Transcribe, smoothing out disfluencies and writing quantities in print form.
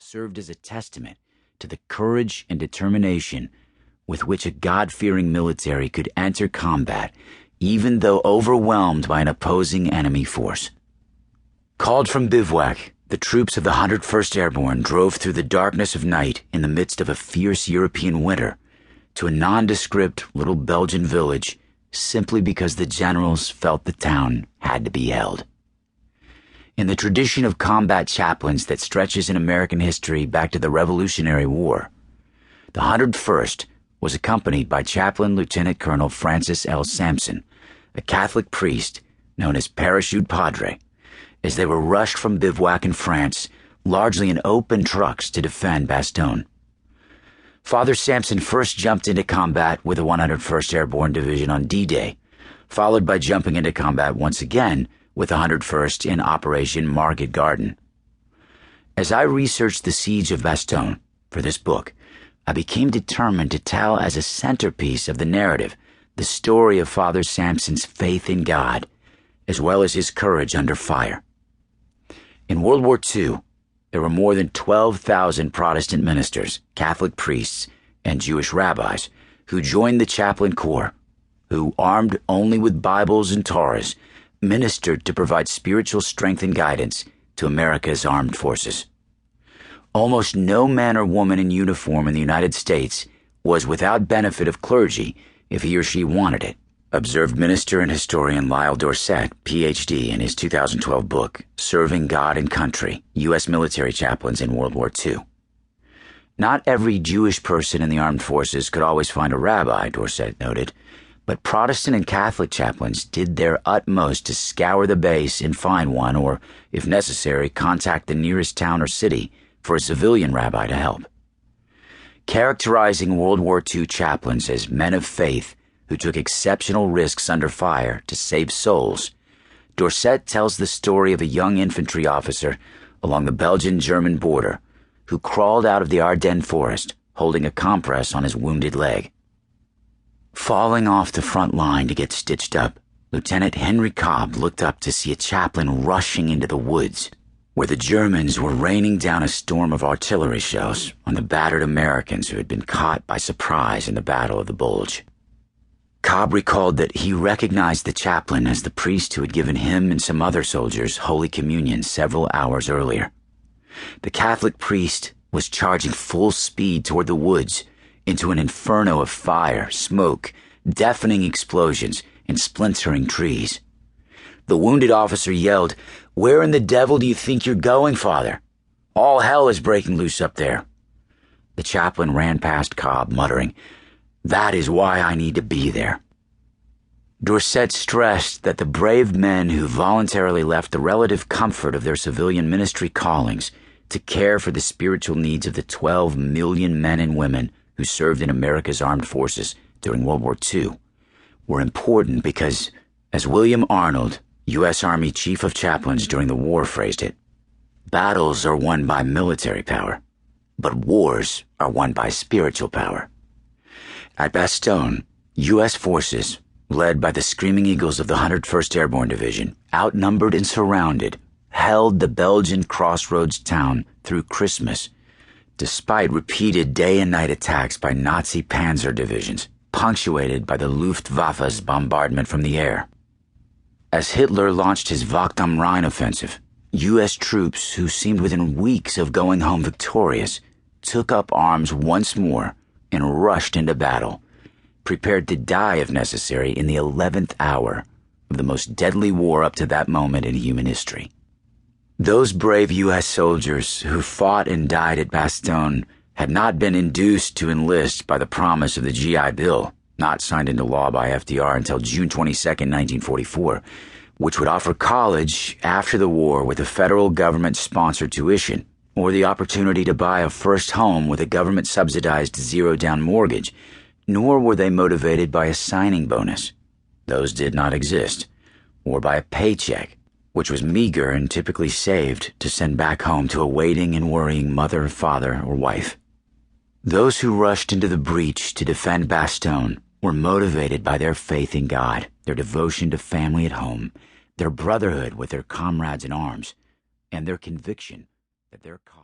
served as a testament to the courage and determination with which a God-fearing military could enter combat, even though overwhelmed by an opposing enemy force. Called from bivouac, the troops of the 101st Airborne drove through the darkness of night in the midst of a fierce European winter to a nondescript little Belgian village simply because the generals felt the town had to be held. In the tradition of combat chaplains that stretches in American history back to the Revolutionary War, the 101st was accompanied by Chaplain Lieutenant Colonel Francis L. Sampson, a Catholic priest known as Parachute Padre, as they were rushed from bivouac in France, largely in open trucks to defend Bastogne. Father Sampson first jumped into combat with the 101st Airborne Division on D-Day, followed by jumping into combat once again with the 101st in Operation Market Garden. As I researched the Siege of Bastogne for this book, I became determined to tell as a centerpiece of the narrative the story of Father Sampson's faith in God, as well as his courage under fire. In World War II, there were more than 12,000 Protestant ministers, Catholic priests, and Jewish rabbis who joined the chaplain corps, who, armed only with Bibles and Torahs, ministered to provide spiritual strength and guidance to America's armed forces. Almost no man or woman in uniform in the United States was without benefit of clergy if he or she wanted it, observed minister and historian Lyle Dorsett, Ph.D., in his 2012 book, Serving God and Country, U.S. Military Chaplains in World War II. Not every Jewish person in the armed forces could always find a rabbi, Dorsett noted, but Protestant and Catholic chaplains did their utmost to scour the base and find one, or, if necessary, contact the nearest town or city for a civilian rabbi to help. Characterizing World War II chaplains as men of faith who took exceptional risks under fire to save souls, Dorsett tells the story of a young infantry officer along the Belgian-German border who crawled out of the Ardennes forest holding a compress on his wounded leg. Falling off the front line to get stitched up, Lieutenant Henry Cobb looked up to see a chaplain rushing into the woods, where the Germans were raining down a storm of artillery shells on the battered Americans who had been caught by surprise in the Battle of the Bulge. Cobb recalled that he recognized the chaplain as the priest who had given him and some other soldiers Holy Communion several hours earlier. The Catholic priest was charging full speed toward the woods into an inferno of fire, smoke, deafening explosions, and splintering trees. The wounded officer yelled, "Where in the devil do you think you're going, Father? All hell is breaking loose up there." The chaplain ran past Cobb, muttering, "That is why I need to be there." Dorsett stressed that the brave men who voluntarily left the relative comfort of their civilian ministry callings to care for the spiritual needs of the 12 million men and women who served in America's armed forces during World War II were important because, as William Arnold, U.S. Army Chief of Chaplains during the war, phrased it, battles are won by military power, but wars are won by spiritual power. At Bastogne, U.S. forces, led by the Screaming Eagles of the 101st Airborne Division, outnumbered and surrounded, held the Belgian crossroads town through Christmas, despite repeated day and night attacks by Nazi Panzer divisions, punctuated by the Luftwaffe's bombardment from the air. As Hitler launched his Wacht am Rhein offensive, U.S. troops who seemed within weeks of going home victorious took up arms once more and rushed into battle, prepared to die if necessary in the 11th hour of the most deadly war up to that moment in human history. Those brave U.S. soldiers who fought and died at Bastogne had not been induced to enlist by the promise of the GI Bill, not signed into law by FDR until June 22, 1944, which would offer college after the war with a federal government-sponsored tuition, or the opportunity to buy a first home with a government-subsidized zero-down mortgage, nor were they motivated by a signing bonus. Those did not exist, or by a paycheck, which was meager and typically saved to send back home to a waiting and worrying mother, father, or wife. Those who rushed into the breach to defend Bastogne were motivated by their faith in God, their devotion to family at home, their brotherhood with their comrades in arms, and their conviction that their cause